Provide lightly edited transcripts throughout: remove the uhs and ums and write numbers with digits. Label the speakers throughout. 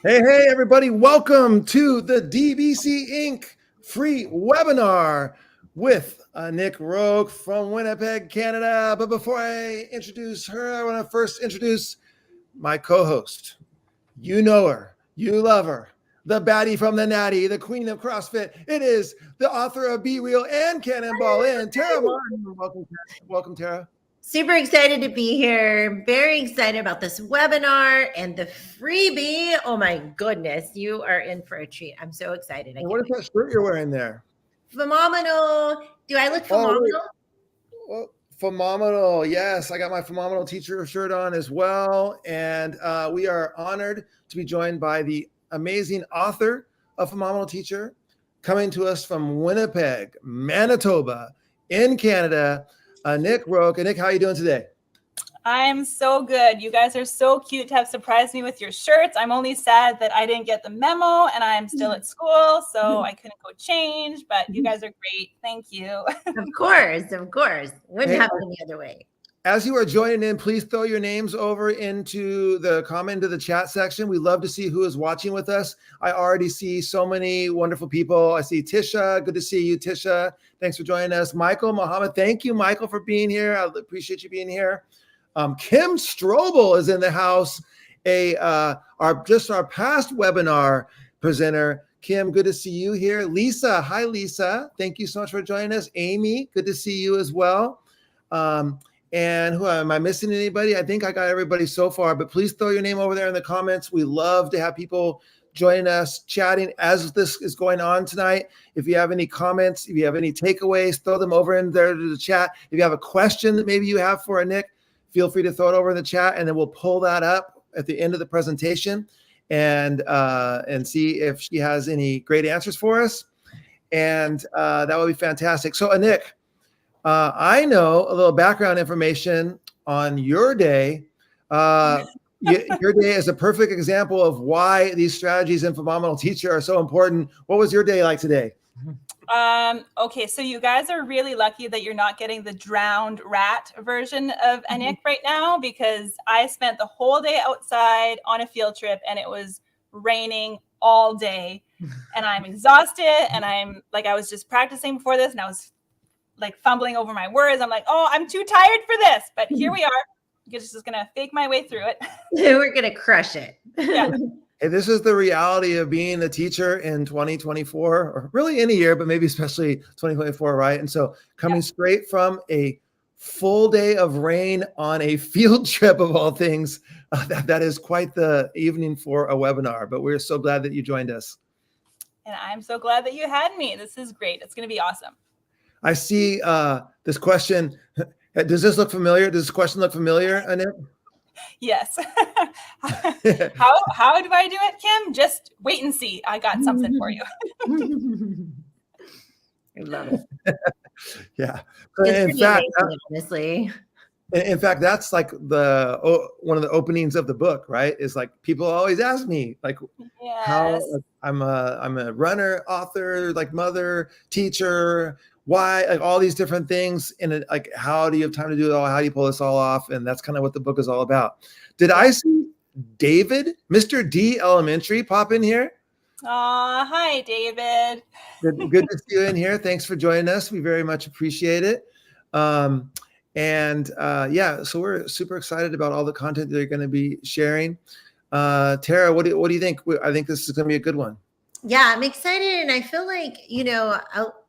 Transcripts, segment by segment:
Speaker 1: Hey, everybody. Welcome to the DBC Inc. free webinar with Nick Roque from Winnipeg, Canada. But before I introduce her, I want to first introduce my co-host. You know her. You love her. The baddie from the natty, the queen of CrossFit. It is the author of Be Real and Cannonball In, Tara Martin. Welcome, Tara.
Speaker 2: Super excited to be here. Very excited about this webinar and the freebie. Oh my goodness, you are in for a treat. I'm so excited.
Speaker 1: And what is that shirt you're wearing there?
Speaker 2: PheMOMenal. Do I look phenomenal?
Speaker 1: Well, PheMOMenal. Yes, I got my PheMOMenal Teacher shirt on as well. And we are honored to be joined by the amazing author of PheMOMenal Teacher, coming to us from Winnipeg, Manitoba, in Canada, Nick Roque. Nick, how are you doing today?
Speaker 3: I'm so good. You guys are so cute to have surprised me with your shirts. I'm only sad that I didn't get the memo and I'm still at school, so I couldn't go change, but you guys are great. Thank you.
Speaker 2: Of course. Wouldn't happen any other way.
Speaker 1: As you are joining in, please throw your names over into the comment of the chat section. We love to see who is watching with us. I already see so many wonderful people. I see Tisha. Good to see you, Tisha. Thanks for joining us. Michael, Mohammed. Thank you, Michael, for being here. I appreciate you being here. Kim Strobel is in the house, our past webinar presenter. Kim, good to see you here. Lisa, hi, Lisa. Thank you so much for joining us. Amy, good to see you as well. And who am I missing? Anybody? I think I got everybody so far, but please throw your name over there in the comments. We love to have people join us chatting as this is going on tonight. If you have any comments, if you have any takeaways, throw them over in there to the chat. If you have a question that maybe you have for a Nick, feel free to throw it over in the chat, and then we'll pull that up at the end of the presentation and see if she has any great answers for us. And that would be fantastic. So, Nick, I know a little background information on your day. Your day is a perfect example of why these strategies in PheMOMenal Teacher are so important. What was your day like today?
Speaker 3: Okay, so you guys are really lucky that you're not getting the drowned rat version of Nick right now, because I spent the whole day outside on a field trip and it was raining all day and I'm exhausted, and I was just practicing before this and I was like fumbling over my words. I'm like, oh, I'm too tired for this, but here we are. I'm just gonna fake my way through it.
Speaker 2: We're gonna crush it.
Speaker 3: Yeah.
Speaker 1: Hey, this is the reality of being a teacher in 2024, or really any year, but maybe especially 2024, right? And so coming straight from a full day of rain on a field trip of all things, that is quite the evening for a webinar, but we're so glad that you joined us.
Speaker 3: And I'm so glad that you had me. This is great. It's going to be awesome.
Speaker 1: I see this question. Does this look familiar? Does this question look familiar, Annette?
Speaker 3: Yes. How do I do it, Kim? Just wait and see. I got something for you.
Speaker 2: I love it.
Speaker 1: Yeah.
Speaker 2: It's honestly.
Speaker 1: In fact, that's like one of the openings of the book, right? Is like people always ask me, like, how I'm a runner, author, like mother, teacher, why, like all these different things, and like how do you have time to do it all? How do you pull this all off? And that's kind of what the book is all about. Did I see David, Mr. D Elementary, pop in here?
Speaker 3: Hi, David.
Speaker 1: Good to see you in here. Thanks for joining us. We very much appreciate it. So we're super excited about all the content that you're going to be sharing. Tara, what do you think? I think this is going to be a good one.
Speaker 2: Yeah, I'm excited. And I feel like,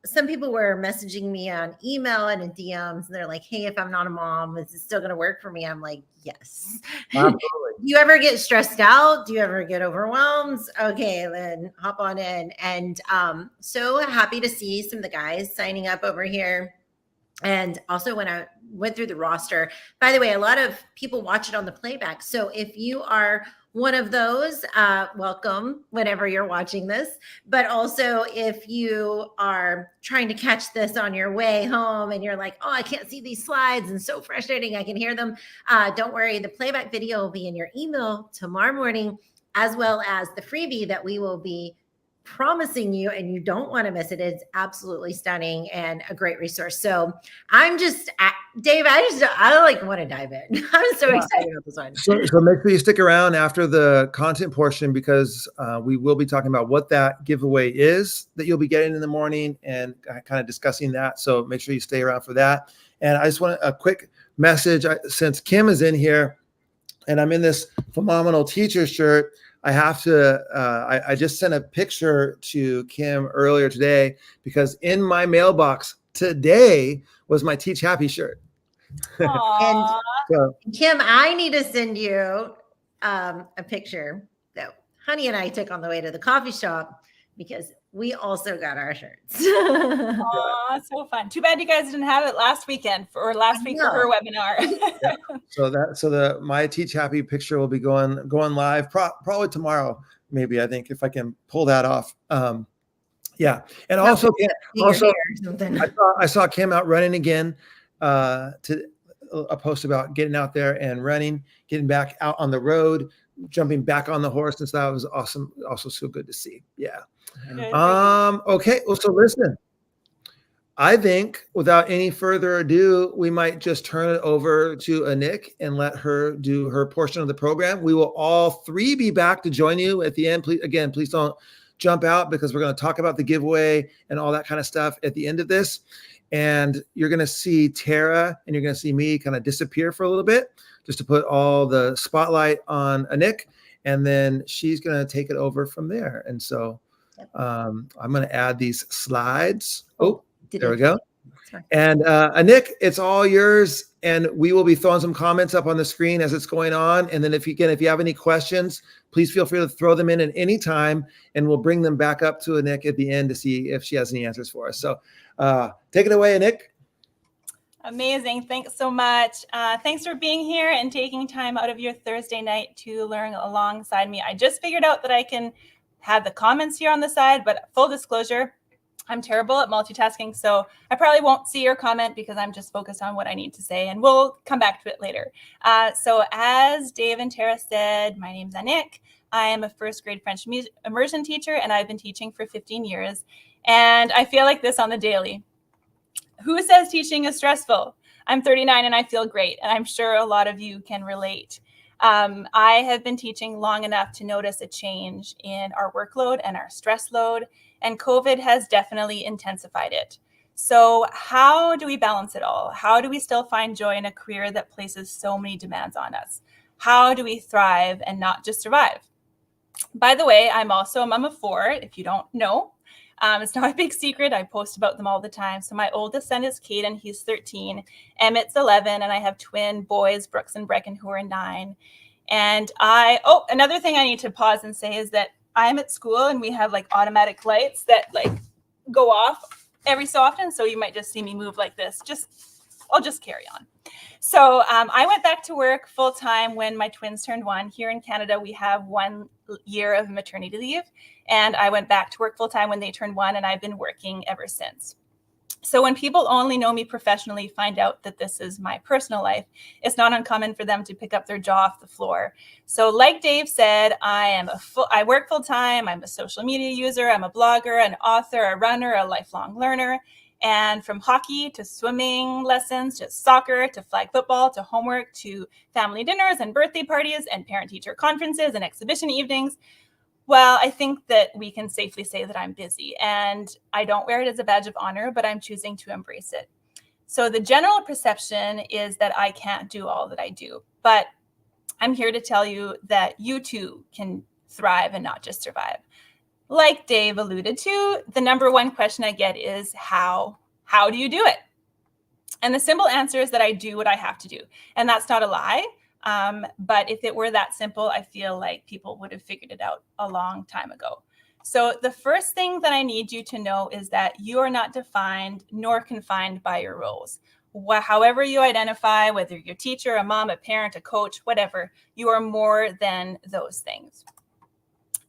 Speaker 2: some people were messaging me on email and in DMs, and they're like, hey, if I'm not a mom, is it still going to work for me? I'm like, yes.
Speaker 1: Absolutely.
Speaker 2: Do you ever get stressed out? Do you ever get overwhelmed? Okay, then hop on in. And so happy to see some of the guys signing up over here. And also when I went through the roster, by the way, a lot of people watch it on the playback. So if you are one of those, welcome whenever you're watching this. But also if you are trying to catch this on your way home and you're like, oh, I can't see these slides and so frustrating, I can hear them. Don't worry, the playback video will be in your email tomorrow morning, as well as the freebie that we will be promising you, and you don't want to miss it. It's absolutely stunning and a great resource. So I'm just, Dave, I like want to dive in. I'm so excited about this one.
Speaker 1: So make sure you stick around after the content portion, because we will be talking about what that giveaway is that you'll be getting in the morning and kind of discussing that. So make sure you stay around for that. And I just want a quick message, since Kim is in here and I'm in this PheMOMenal Teacher shirt. I have to, I just sent a picture to Kim earlier today, because in my mailbox today was my Teach Happy shirt.
Speaker 2: And
Speaker 1: So,
Speaker 2: Kim, I need to send you a picture that Honey and I took on the way to the coffee shop, because we also got our shirts.
Speaker 3: Aw, so fun. Too bad you guys didn't have it last week for her webinar.
Speaker 1: yeah. So my Teach Happy picture will be going live probably tomorrow, maybe, I think, if I can pull that off. Yeah. And also I saw Kim out running again, to a post about getting out there and running, getting back out on the road, jumping back on the horse. And so that was awesome. Also so good to see. Yeah. Okay. Well, so listen, I think without any further ado, we might just turn it over to Anik and let her do her portion of the program. We will all three be back to join you at the end. Please don't jump out, because we're going to talk about the giveaway and all that kind of stuff at the end of this. And you're going to see Tara and you're going to see me kind of disappear for a little bit, just to put all the spotlight on Anik. And then she's going to take it over from there. And so I'm going to add these slides. Oh, there we go. And Anik, it's all yours. And we will be throwing some comments up on the screen as it's going on. And then if you have any questions, please feel free to throw them in at any time, and we'll bring them back up to Anik at the end to see if she has any answers for us. So take it away, Anik.
Speaker 3: Amazing. Thanks so much. Thanks for being here and taking time out of your Thursday night to learn alongside me. I just figured out that I can have the comments here on the side, but full disclosure, I'm terrible at multitasking, so I probably won't see your comment because I'm just focused on what I need to say, and we'll come back to it later. So as Dave and Tara said, my name's Anik. I am a first grade French immersion teacher, and I've been teaching for 15 years, and I feel like this on the daily. Who says teaching is stressful? I'm 39 and I feel great, and I'm sure a lot of you can relate. I have been teaching long enough to notice a change in our workload and our stress load, and COVID has definitely intensified it. So how do we balance it all? How do we still find joy in a career that places so many demands on us? How do we thrive and not just survive? By the way, I'm also a mom of 4, if you don't know. It's not a big secret. I post about them all the time. So my oldest son is Caden. He's 13. Emmett's 11. And I have twin boys, Brooks and Brecken, who are 9. And another thing I need to pause and say is that I'm at school and we have like automatic lights that like go off every so often. So you might just see me move like this. I'll just carry on. So I went back to work full time when my twins turned 1. Here in Canada, we have 1 year of maternity leave. And I went back to work full time when they turned 1, and I've been working ever since. So when people only know me professionally find out that this is my personal life, it's not uncommon for them to pick up their jaw off the floor. So like Dave said, I work full time. I'm a social media user. I'm a blogger, an author, a runner, a lifelong learner. And from hockey to swimming lessons, to soccer, to flag football, to homework, to family dinners and birthday parties and parent-teacher conferences and exhibition evenings, well, I think that we can safely say that I'm busy, and I don't wear it as a badge of honor, but I'm choosing to embrace it. So the general perception is that I can't do all that I do, but I'm here to tell you that you too can thrive and not just survive. Like Dave alluded to, the number one question I get is how do you do it? And the simple answer is that I do what I have to do. And that's not a lie. But if it were that simple, I feel like people would have figured it out a long time ago. So the first thing that I need you to know is that you are not defined nor confined by your roles. However you identify, whether you're a teacher, a mom, a parent, a coach, whatever, you are more than those things.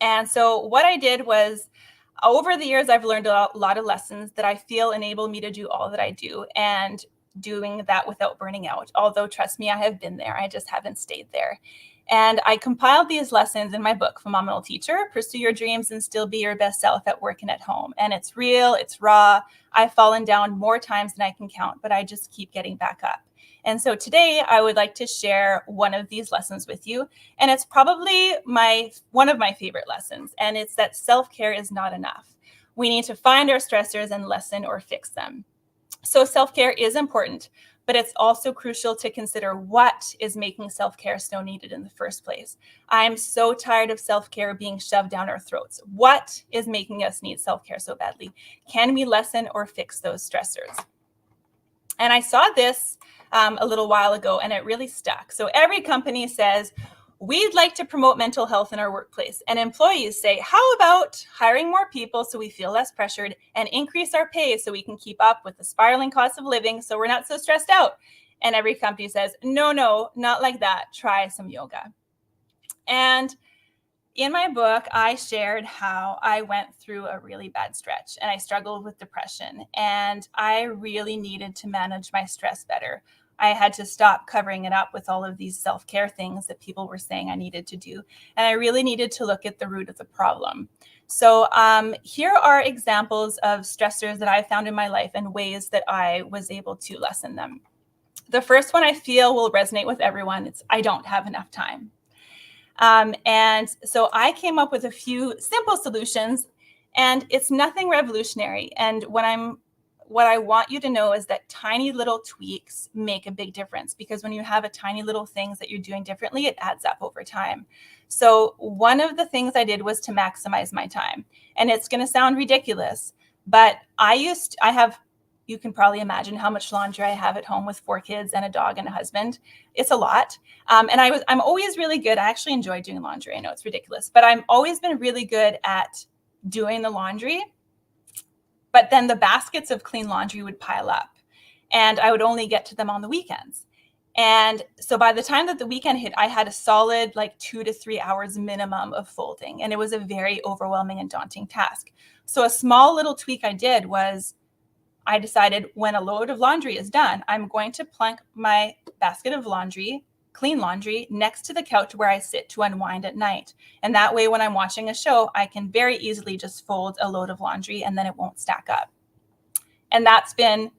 Speaker 3: And so what I did was, over the years, I've learned a lot of lessons that I feel enable me to do all that I do, and doing that without burning out. Although, trust me, I have been there. I just haven't stayed there. And I compiled these lessons in my book, PheMOMenal Teacher, Pursue Your Dreams and Still Be Your Best Self at Work and at Home. And it's real, it's raw. I've fallen down more times than I can count, but I just keep getting back up. And so today I would like to share one of these lessons with you. And it's probably one of my favorite lessons. And it's that self-care is not enough. We need to find our stressors and lessen or fix them. So self-care is important, but it's also crucial to consider what is making self-care so needed in the first place. I'm so tired of self-care being shoved down our throats. What is making us need self-care so badly? Can we lessen or fix those stressors? And I saw this a little while ago, and it really stuck. So every company says, we'd like to promote mental health in our workplace. And employees say, how about hiring more people so we feel less pressured and increase our pay so we can keep up with the spiraling cost of living so we're not so stressed out? And every company says, no, not like that. Try some yoga. And in my book, I shared how I went through a really bad stretch and I struggled with depression and I really needed to manage my stress better. I had to stop covering it up with all of these self-care things that people were saying I needed to do. And I really needed to look at the root of the problem. So here are examples of stressors that I found in my life and ways that I was able to lessen them. The first one I feel will resonate with everyone. It's I don't have enough time. And so I came up with a few simple solutions, and it's nothing revolutionary. And what I want you to know is that tiny little tweaks make a big difference, because when you have a tiny little things that you're doing differently, it adds up over time. So one of the things I did was to maximize my time, and it's going to sound ridiculous, but you can probably imagine how much laundry I have at home with 4 kids and a dog and a husband. It's a lot. And I'm always really good. I actually enjoy doing laundry. I know it's ridiculous, but I've always been really good at doing the laundry. But then the baskets of clean laundry would pile up and I would only get to them on the weekends. And so by the time that the weekend hit, I had a solid 2 to 3 hours minimum of folding. And it was a very overwhelming and daunting task. So a small little tweak I did was I decided when a load of laundry is done, I'm going to plunk my basket of laundry, clean laundry, next to the couch where I sit to unwind at night. And that way, when I'm watching a show, I can very easily just fold a load of laundry and then it won't stack up. And that's been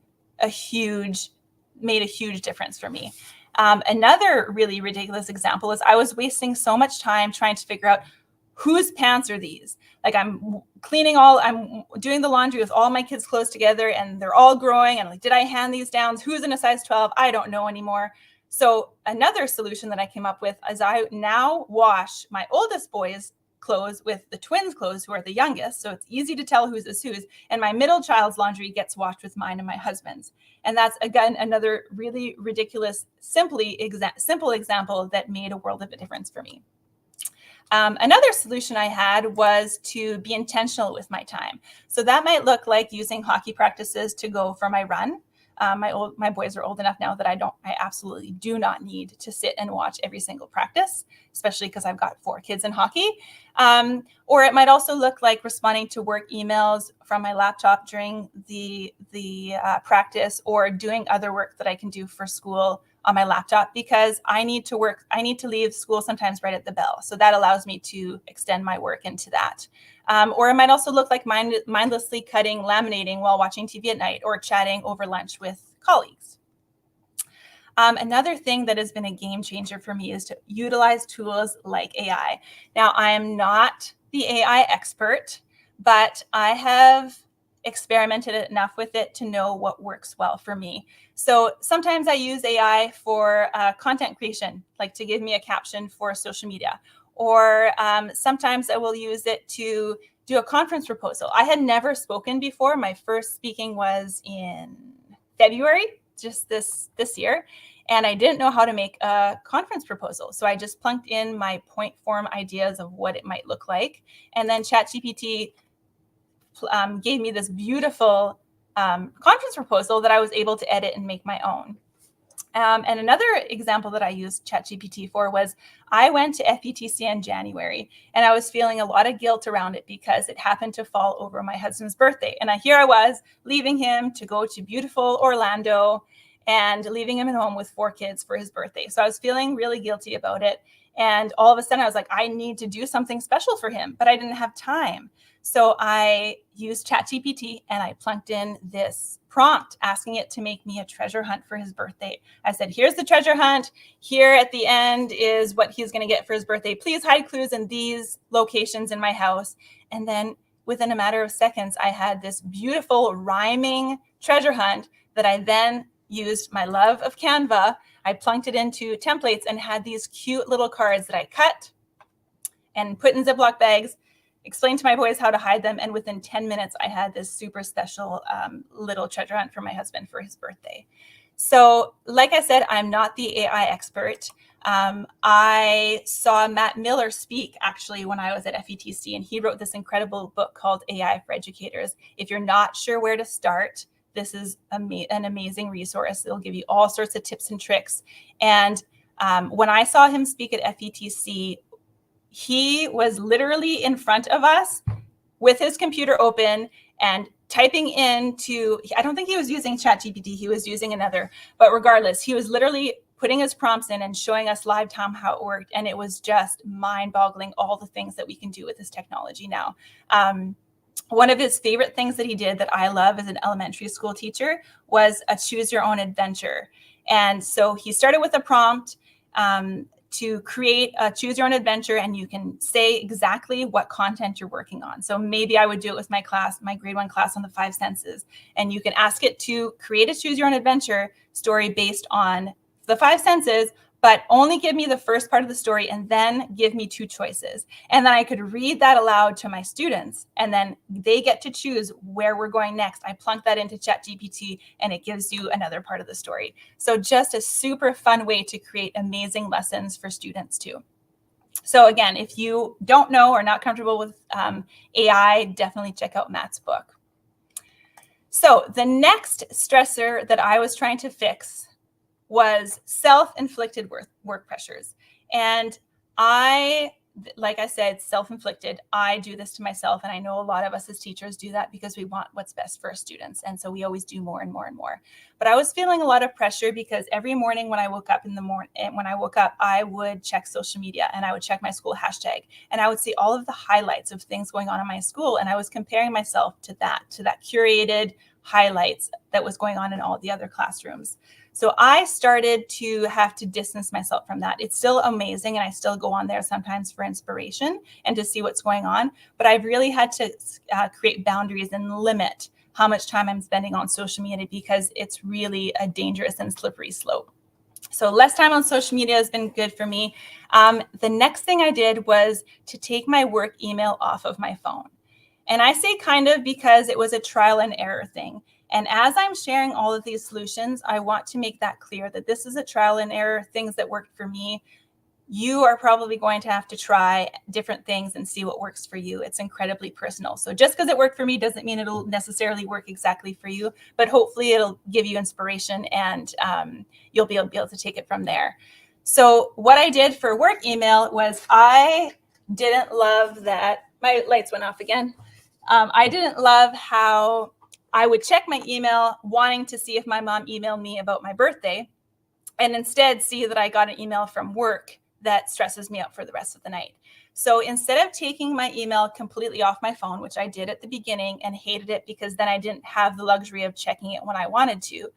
Speaker 3: made a huge difference for me. Another really ridiculous example is I was wasting so much time trying to figure out whose pants are these? I'm doing the laundry with all my kids' clothes together and they're all growing. And did I hand these down? Who's in a size 12? I don't know anymore. So another solution that I came up with is I now wash my oldest boy's clothes with the twins' clothes, who are the youngest. So it's easy to tell whose is whose. And my middle child's laundry gets washed with mine and my husband's. And that's, again, another really ridiculous, simple example that made a world of a difference for me. Another solution I had was to be intentional with my time. So that might look like using hockey practices to go for my run. My boys are old enough now that I absolutely do not need to sit and watch every single practice, especially because I've got 4 kids in hockey. Or it might also look like responding to work emails from my laptop during the practice, or doing other work that I can do for school on my laptop, because I need to leave school sometimes right at the bell. So that allows me to extend my work into that. Or it might also look like mindlessly laminating while watching TV at night, or chatting over lunch with colleagues. Another thing that has been a game changer for me is to utilize tools like AI. Now, I am not the AI expert, but I have experimented enough with it to know what works well for me. So sometimes I use AI for content creation, like to give me a caption for social media. Or sometimes I will use it to do a conference proposal. I had never spoken before. My first speaking was in February, just this year. And I didn't know how to make a conference proposal. So I just plunked in my point form ideas of what it might look like. And then ChatGPT gave me this beautiful conference proposal that I was able to edit and make my own. And another example that I used ChatGPT for was I went to FPTC in January, and I was feeling a lot of guilt around it because it happened to fall over my husband's birthday. And here I was leaving him to go to beautiful Orlando and leaving him at home with 4 kids for his birthday. So I was feeling really guilty about it. And all of a sudden I was like, I need to do something special for him, but I didn't have time. So I used ChatGPT and I plunked in this prompt asking it to make me a treasure hunt for his birthday. I said, here's the treasure hunt. Here at the end is what he's going to get for his birthday. Please hide clues in these locations in my house. And then within a matter of seconds, I had this beautiful rhyming treasure hunt that I then used my love of Canva. I plunked it into templates and had these cute little cards that I cut and put in Ziploc bags, explained to my boys how to hide them. And within 10 minutes, I had this super special little treasure hunt for my husband for his birthday. So like I said, I'm not the AI expert. I saw Matt Miller speak actually when I was at FETC, and he wrote this incredible book called AI for Educators. If you're not sure where to start, this is an amazing resource. It'll give you all sorts of tips and tricks. And when I saw him speak at FETC, he was literally in front of us with his computer open and typing into, I don't think he was using ChatGPT, he was using another, but regardless, he was literally putting his prompts in and showing us live time how it worked. And it was just mind-boggling, all the things that we can do with this technology now. One of his favorite things that he did that I love as an elementary school teacher was a choose your own adventure. And so he started with a prompt to create a choose your own adventure, and you can say exactly what content you're working on. So maybe I would do it with my class, my grade 1 class on the 5 senses. And you can ask it to create a choose your own adventure story based on the 5 senses, but only give me the first part of the story and then give me 2 choices. And then I could read that aloud to my students, and then they get to choose where we're going next. I plunk that into ChatGPT and it gives you another part of the story. So just a super fun way to create amazing lessons for students too. So again, if you don't know or not comfortable with AI, definitely check out Matt's book. So the next stressor that I was trying to fix was self-inflicted work pressures. And like I said, self-inflicted, I do this to myself. And I know a lot of us as teachers do that because we want what's best for our students. And so we always do more and more and more. But I was feeling a lot of pressure because every morning when I woke up I would check social media and I would check my school hashtag. And I would see all of the highlights of things going on in my school. And I was comparing myself to that curated highlights that was going on in all the other classrooms. So I started to have to distance myself from that. It's still amazing, and I still go on there sometimes for inspiration and to see what's going on. But I've really had to create boundaries and limit how much time I'm spending on social media because it's really a dangerous and slippery slope. So less time on social media has been good for me. The next thing I did was to take my work email off of my phone. And I say kind of because it was a trial and error thing. And as I'm sharing all of these solutions, I want to make that clear that this is a trial and error, things that worked for me. You are probably going to have to try different things and see what works for you. It's incredibly personal. So just because it worked for me doesn't mean it'll necessarily work exactly for you, but hopefully it'll give you inspiration and you'll be able to take it from there. So what I did for work email was I didn't love that. My lights went off again. I didn't love how I would check my email wanting to see if my mom emailed me about my birthday and instead see that I got an email from work that stresses me out for the rest of the night. So instead of taking my email completely off my phone, which I did at the beginning and hated it because then I didn't have the luxury of checking it when I wanted to,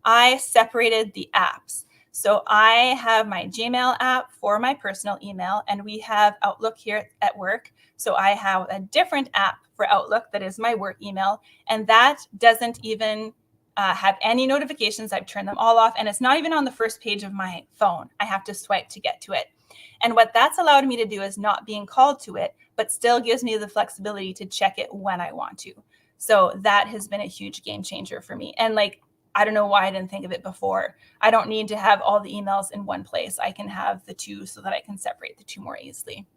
Speaker 3: I separated the apps. So I have my Gmail app for my personal email, and we have Outlook here at work. So I have a different app for Outlook that is my work email, and that doesn't even have any notifications. I've turned them all off, and it's not even on the first page of my phone. I have to swipe to get to it. And what that's allowed me to do is not being called to it, but still gives me the flexibility to check it when I want to. So that has been a huge game changer for me. And I don't know why I didn't think of it before. I don't need to have all the emails in one place. I can have the two so that I can separate the two more easily.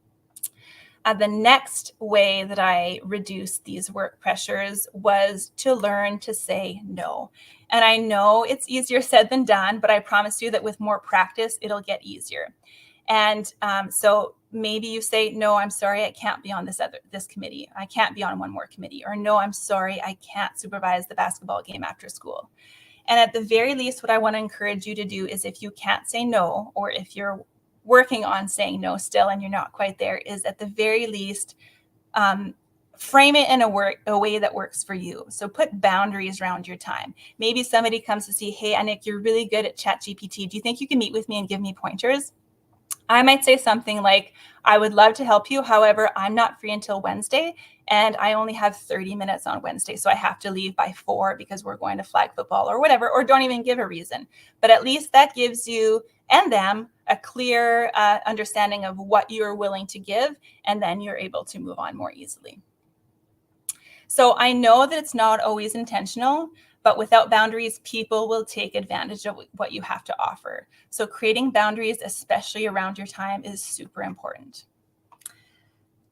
Speaker 3: The next way that I reduced these work pressures was to learn to say no. And I know it's easier said than done, but I promise you that with more practice, it'll get easier. And so maybe you say, no, I'm sorry, I can't be on this committee. I can't be on one more committee. Or no, I'm sorry, I can't supervise the basketball game after school. And at the very least, what I want to encourage you to do is if you can't say no, or if you're working on saying no still and you're not quite there, is at the very least, frame it in a way that works for you. So put boundaries around your time. Maybe somebody comes to see, hey, Anik, you're really good at ChatGPT. Do you think you can meet with me and give me pointers? I might say something like, I would love to help you. However, I'm not free until Wednesday, and I only have 30 minutes on Wednesday. So I have to leave by 4 because we're going to flag football or whatever, or don't even give a reason. But at least that gives you and them a clear understanding of what you're willing to give, and then you're able to move on more easily. So I know that it's not always intentional, but without boundaries, people will take advantage of what you have to offer. So creating boundaries, especially around your time, is super important.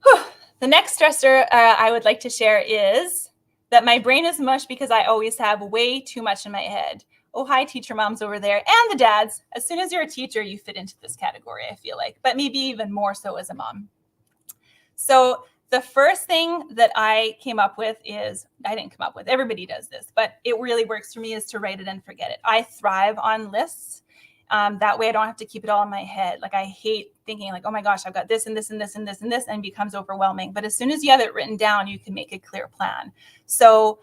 Speaker 3: Whew. The next stressor I would like to share is that my brain is mush because I always have way too much in my head. Oh, hi, teacher moms over there and the dads. As soon as you're a teacher, you fit into this category, I feel like, but maybe even more so as a mom. So the first thing that I came up with is, I didn't come up with, everybody does this, but it really works for me, is to write it and forget it. I thrive on lists. That way I don't have to keep it all in my head. Like, I hate thinking like, oh my gosh, I've got this and this and this and this and this, and it becomes overwhelming. But as soon as you have it written down, you can make a clear plan. So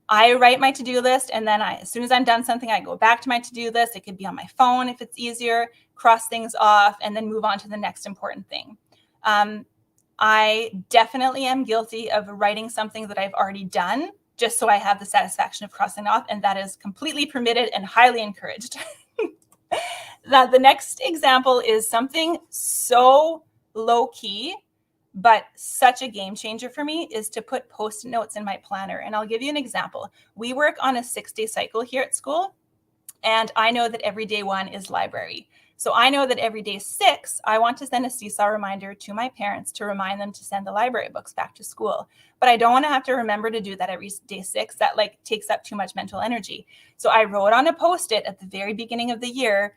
Speaker 3: I write my to-do list, and then as soon as I'm done something, I go back to my to-do list. It could be on my phone if it's easier, cross things off, and then move on to the next important thing. I definitely am guilty of writing something that I've already done just so I have the satisfaction of crossing off, and that is completely permitted and highly encouraged. The next example is something so low-key, but such a game changer for me, is to put Post-it notes in my planner. And I'll give you an example. We work on a 6-day cycle here at school, and I know that every day 1 is library. So I know that every day 6, I want to send a seesaw reminder to my parents to remind them to send the library books back to school. But I don't want to have to remember to do that every day 6. That takes up too much mental energy. So I wrote on a Post-it at the very beginning of the year,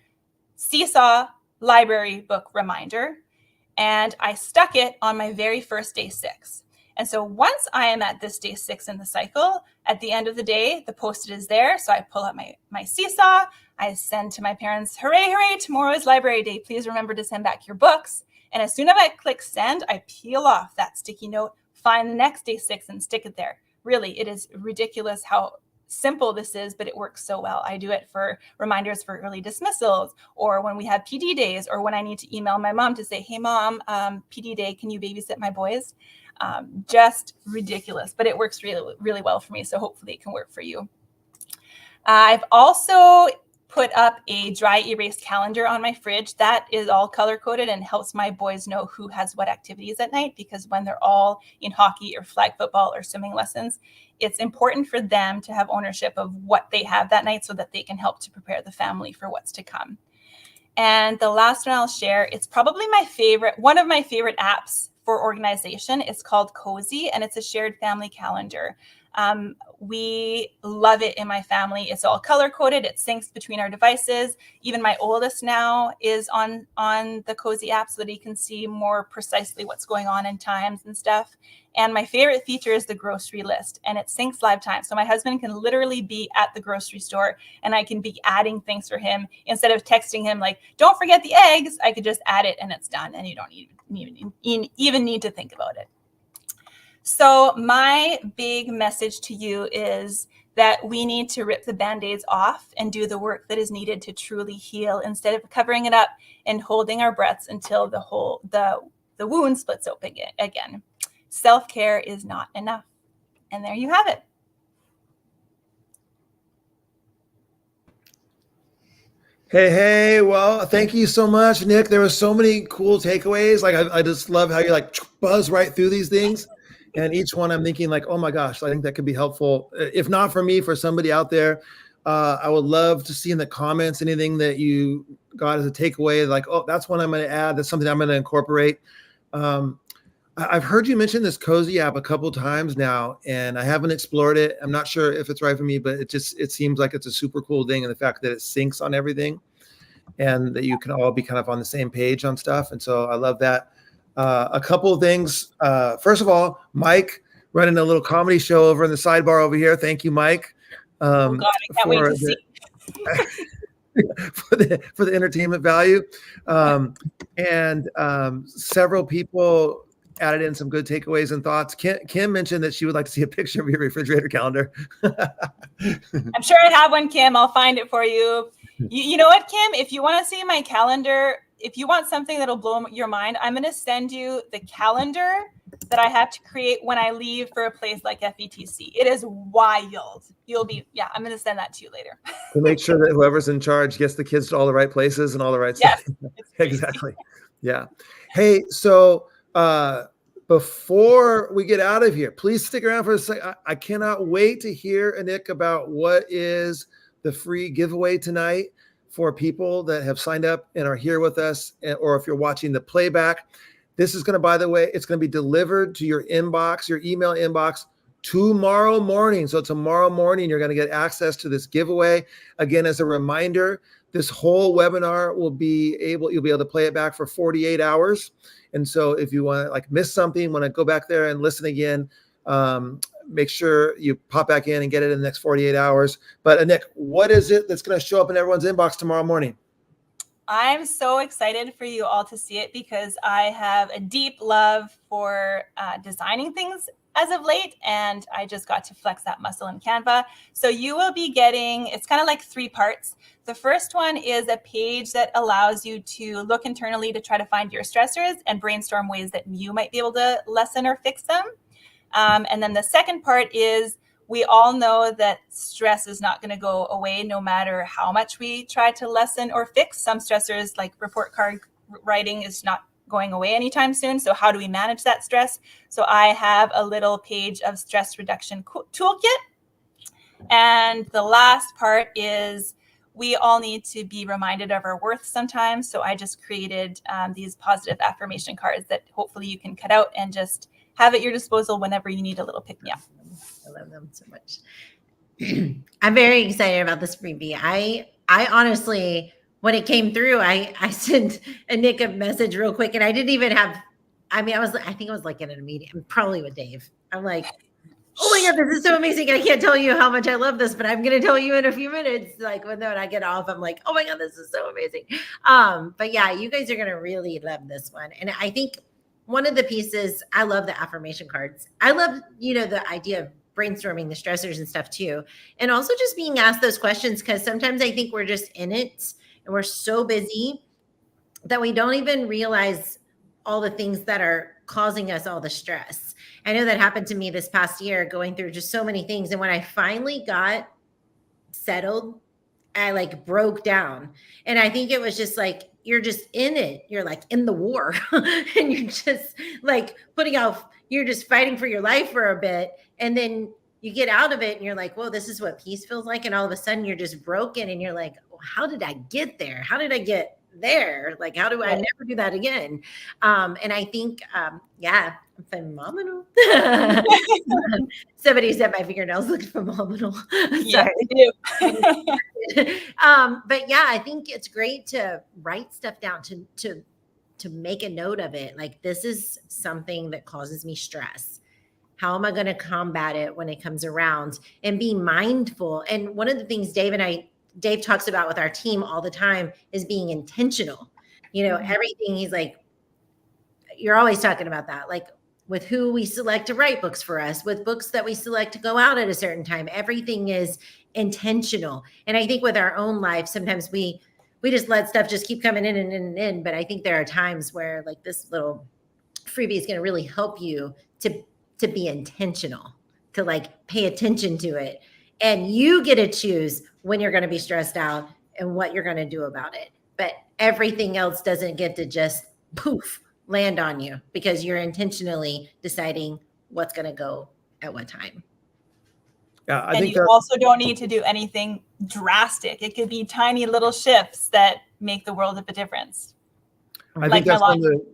Speaker 3: seesaw library book reminder, and I stuck it on my very first day 6. And so once I am at this day 6 in the cycle, at the end of the day, the Post-it is there. So I pull up my seesaw, I send to my parents, hooray, hooray, tomorrow is library day. Please remember to send back your books. And as soon as I click send, I peel off that sticky note, find the next day 6 and stick it there. Really, it is ridiculous how simple this is, but it works so well. I do it for reminders for early dismissals, or when we have PD days, or when I need to email my mom to say, hey mom, PD day, can you babysit my boys? Just ridiculous, but it works really, really well for me. So hopefully it can work for you. I've also put up a dry erase calendar on my fridge that is all color coded and helps my boys know who has what activities at night, because when they're all in hockey or flag football or swimming lessons, it's important for them to have ownership of what they have that night so that they can help to prepare the family for what's to come. And the last one I'll share, it's probably one of my favorite apps for organization. It's called Cozy, and it's a shared family calendar. We love it in my family. It's all color coded. It syncs between our devices. Even my oldest now is on the Cozy app so that he can see more precisely what's going on in times and stuff. And my favorite feature is the grocery list, and it syncs live time. So my husband can literally be at the grocery store and I can be adding things for him instead of texting him like, don't forget the eggs. I could just add it and it's done, and you don't even need to think about it. So my big message to you is that we need to rip the Band-Aids off and do the work that is needed to truly heal, instead of covering it up and holding our breaths until the wound splits open again. Self-care is not enough. And there you have it.
Speaker 1: Hey, well, thank you so much, Nick. There were so many cool takeaways. Like, I just love how you buzz right through these things. And each one I'm thinking like, oh my gosh, I think that could be helpful. If not for me, for somebody out there. I would love to see in the comments anything that you got as a takeaway, like, oh, that's one I'm going to add. That's something I'm going to incorporate. I've heard you mention this Cozy app a couple times now, and I haven't explored it. I'm not sure if it's right for me, but it seems like it's a super cool thing. And the fact that it syncs on everything and that you can all be kind of on the same page on stuff. And so I love that. A couple of things. First of all, Mike running a little comedy show over in the sidebar over here. Thank you, Mike.
Speaker 3: Oh God, I can't wait to see.
Speaker 1: for the entertainment value. Several people added in some good takeaways and thoughts. Kim mentioned that she would like to see a picture of your refrigerator calendar.
Speaker 3: I'm sure I have one, Kim. I'll find it for you. You know what, Kim? If you want to see my calendar, if you want something that'll blow your mind, I'm going to send you the calendar that I have to create when I leave for a place like FETC. It is wild. I'm going to send that to you later.
Speaker 1: To make sure that whoever's in charge gets the kids to all the right places and all the right stuff.
Speaker 3: Yes,
Speaker 1: exactly. Yeah. Hey, so before we get out of here, please stick around for a second. I cannot wait to hear, Nick, about what is the free giveaway tonight for people that have signed up and are here with us, or if you're watching the playback. This is going to, by the way, it's going to be delivered to your inbox, your email inbox tomorrow morning. So tomorrow morning, you're going to get access to this giveaway. Again, as a reminder, this whole webinar you'll be able to play it back for 48 hours. And so if you want to miss something, want to go back there and listen again, make sure you pop back in and get it in the next 48 hours. But Nick, what is it that's going to show up in everyone's inbox tomorrow morning?
Speaker 3: I'm so excited for you all to see it because I have a deep love for designing things as of late, and I just got to flex that muscle in Canva. So you will be getting, it's kind of like 3 parts. The first one is a page that allows you to look internally to try to find your stressors and brainstorm ways that you might be able to lessen or fix them. And then the second part is, we all know that stress is not going to go away no matter how much we try to lessen or fix. Some stressors, like report card writing, is not going away anytime soon. So how do we manage that stress? So I have a little page of stress reduction toolkit. And the last part is, we all need to be reminded of our worth sometimes. So I just created these positive affirmation cards that hopefully you can cut out and just have at your disposal whenever you need a little pick-me-up.
Speaker 2: I love them so much. I'm very excited about this freebie. I honestly, when it came through, I sent Nick a message real quick, and I didn't even have, I think I was in a meeting, probably with Dave. I'm like, oh my God, this is so amazing. I can't tell you how much I love this, but I'm going to tell you in a few minutes. When I get off, I'm like, oh my God, this is so amazing. But yeah, you guys are going to really love this one. And I think one of the pieces, I love the affirmation cards. I love, the idea of brainstorming the stressors and stuff too. And also just being asked those questions, because sometimes I think we're just in it and we're so busy that we don't even realize all the things that are causing us all the stress. I know that happened to me this past year, going through just so many things. And when I finally got settled, I broke down. And I think it was just you're just in it. You're in the war and you're just you're just fighting for your life for a bit. And then you get out of it and you're like, whoa, this is what peace feels like. And all of a sudden you're just broken and you're like, oh, how did I get there? How did I get there? How do I never do that again? And I think, phenomenal. Somebody said my fingernails look phenomenal.
Speaker 3: Yeah,
Speaker 2: they do. But yeah, I think it's great to write stuff down, to make a note of it. This is something that causes me stress. How am I going to combat it when it comes around, and be mindful? And one of the things Dave talks about with our team all the time is being intentional. Everything, he's like, you're always talking about that, with who we select to write books for us, with books that we select to go out at a certain time. Everything is intentional. And I think with our own life, sometimes we just let stuff just keep coming in and in and in. But I think there are times where this little freebie is going to really help you to be intentional, to pay attention to it. And you get to choose when you're going to be stressed out and what you're going to do about it. But everything else doesn't get to just poof, land on you, because you're intentionally deciding what's going to go at what time.
Speaker 1: Yeah, I
Speaker 3: and
Speaker 1: think
Speaker 3: you also don't need to do anything drastic. It could be tiny little shifts that make the world of a difference.
Speaker 1: I think that's one of the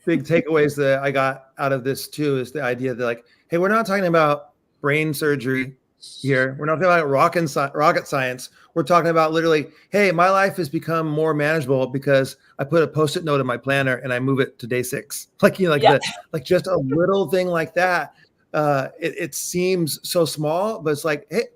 Speaker 1: big takeaways that I got out of this too, is the idea that hey, we're not talking about brain surgery here. We're not talking about rocket science. We're talking about literally, hey, my life has become more manageable because I put a Post-it note in my planner and I move it to day 6. Just a little thing like that. It seems so small, but it's hey,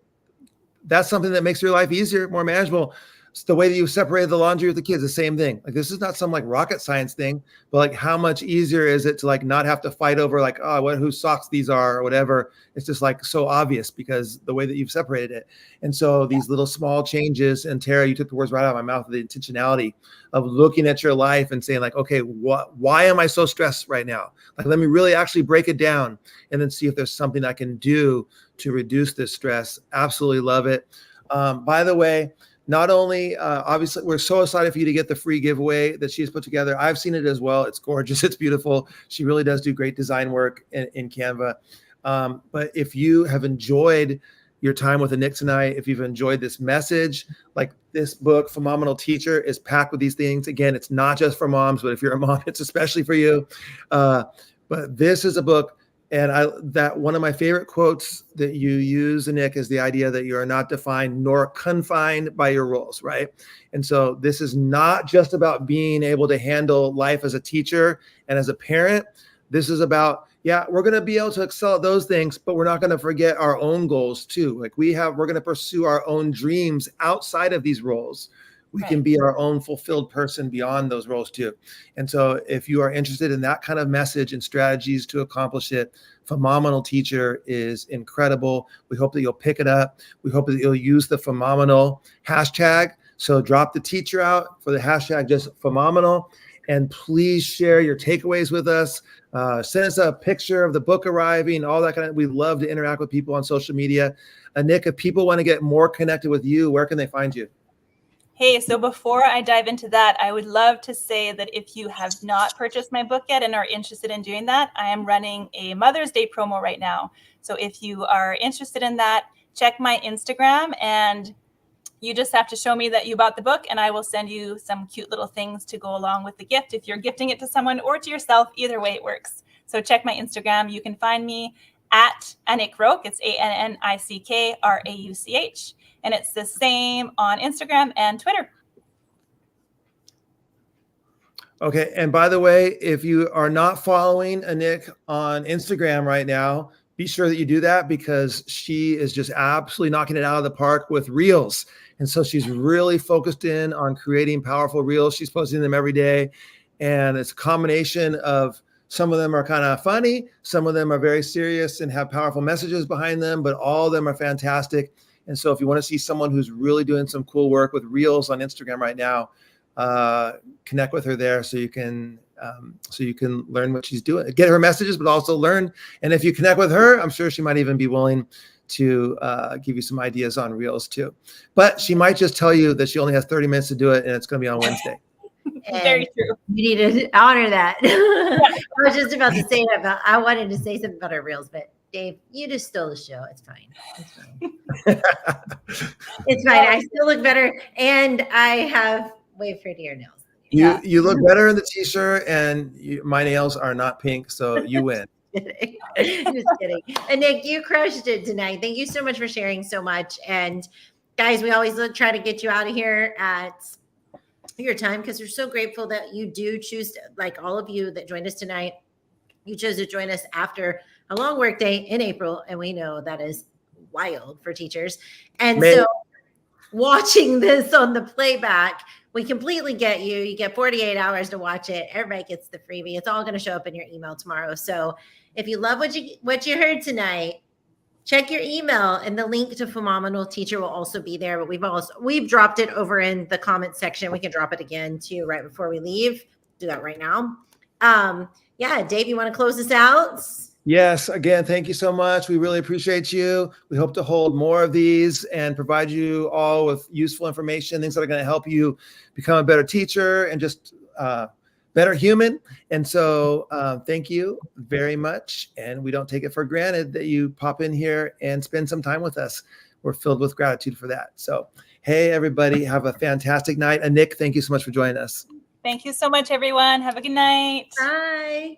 Speaker 1: that's something that makes your life easier, more manageable. It's the way that you separated the laundry with the kids, the same thing. Like, this is not some like rocket science thing, but like, how much easier is it to like not have to fight over like, oh, whose socks these are or whatever. It's just like so obvious because the way that you've separated it. And so these little small changes, and Tara, you took the words right out of my mouth, the intentionality of looking at your life and saying like, okay, why am I so stressed right now? Like, let me really actually break it down and then see if there's something I can do to reduce this stress. Absolutely love it. By the way, not only, obviously, we're so excited for you to get the free giveaway that she's put together. I've seen it as well. It's gorgeous. It's beautiful. She really does do great design work in Canva. But if you have enjoyed your time with Anik tonight, if you've enjoyed this message, like this book, PheMOMenal Teacher, is packed with these things. Again, it's not just for moms, but if you're a mom, it's especially for you. But this is a book. And that one of my favorite quotes that you use, Anik, is the idea that you are not defined nor confined by your roles, right? And so this is not just about being able to handle life as a teacher and as a parent. This is about, yeah, we're going to be able to excel at those things, but we're not going to forget our own goals too. Like we're going to pursue our own dreams outside of these roles. We can be our own fulfilled person beyond those roles too. And so if you are interested in that kind of message and strategies to accomplish it, PheMOMenal Teacher is incredible. We hope that you'll pick it up. We hope that you'll use the PheMOMenal hashtag. So drop the teacher out for the hashtag just PheMOMenal. And please share your takeaways with us. Send us a picture of the book arriving, all that kind of, we love to interact with people on social media. Anik, if people want to get more connected with you, where can they find you?
Speaker 3: Hey, so before I dive into that, I would love to say that if you have not purchased my book yet and are interested in doing that, I am running a Mother's Day promo right now. So if you are interested in that, check my Instagram and you just have to show me that you bought the book and I will send you some cute little things to go along with the gift. If you're gifting it to someone or to yourself, either way it works. So check my Instagram. You can find me at Anik Rauch. It's ANNICKRAUCH. And it's the same on Instagram and Twitter.
Speaker 1: Okay. And by the way, if you are not following Anik on Instagram right now, be sure that you do that because she is just absolutely knocking it out of the park with reels. And so she's really focused in on creating powerful reels. She's posting them every day. And it's a combination of, some of them are kind of funny. Some of them are very serious and have powerful messages behind them, but all of them are fantastic. And so if you want to see someone who's really doing some cool work with reels on Instagram right now, connect with her there so you can learn what she's doing, get her messages, but also learn. And if you connect with her, I'm sure she might even be willing to give you some ideas on reels too. But she might just tell you that she only has 30 minutes to do it and it's going to be on Wednesday.
Speaker 2: Very true. You need to honor that. I was just about to say that, but I wanted to say something about our reels, but Dave, you just stole the show. It's fine. It's fine. It's fine. I still look better, and I have way prettier nails.
Speaker 1: You look better in the t-shirt, and my nails are not pink, so you win.
Speaker 2: Just kidding. And Anik, you crushed it tonight. Thank you so much for sharing so much. And guys, we always try to get you out of here at your time because we're so grateful that you do choose to, like all of you that joined us tonight, you chose to join us after a long work day in April. And we know that is wild for teachers. And so watching this on the playback, we completely get you. You get 48 hours to watch it. Everybody gets the freebie. It's all going to show up in your email tomorrow. So if you love what you heard tonight, check your email and the link to PheMOMenal Teacher will also be there. But we've dropped it over in the comment section. We can drop it again too right before we leave. Do that right now. Yeah, Dave, you want to close this out?
Speaker 1: Yes. Again, thank you so much. We really appreciate you. We hope to hold more of these and provide you all with useful information, things that are going to help you become a better teacher and just better human. And so thank you very much. And we don't take it for granted that you pop in here and spend some time with us. We're filled with gratitude for that. So, hey, everybody, have a fantastic night. Anik, thank you so much for joining us.
Speaker 3: Thank you so much, everyone. Have a good night.
Speaker 2: Bye.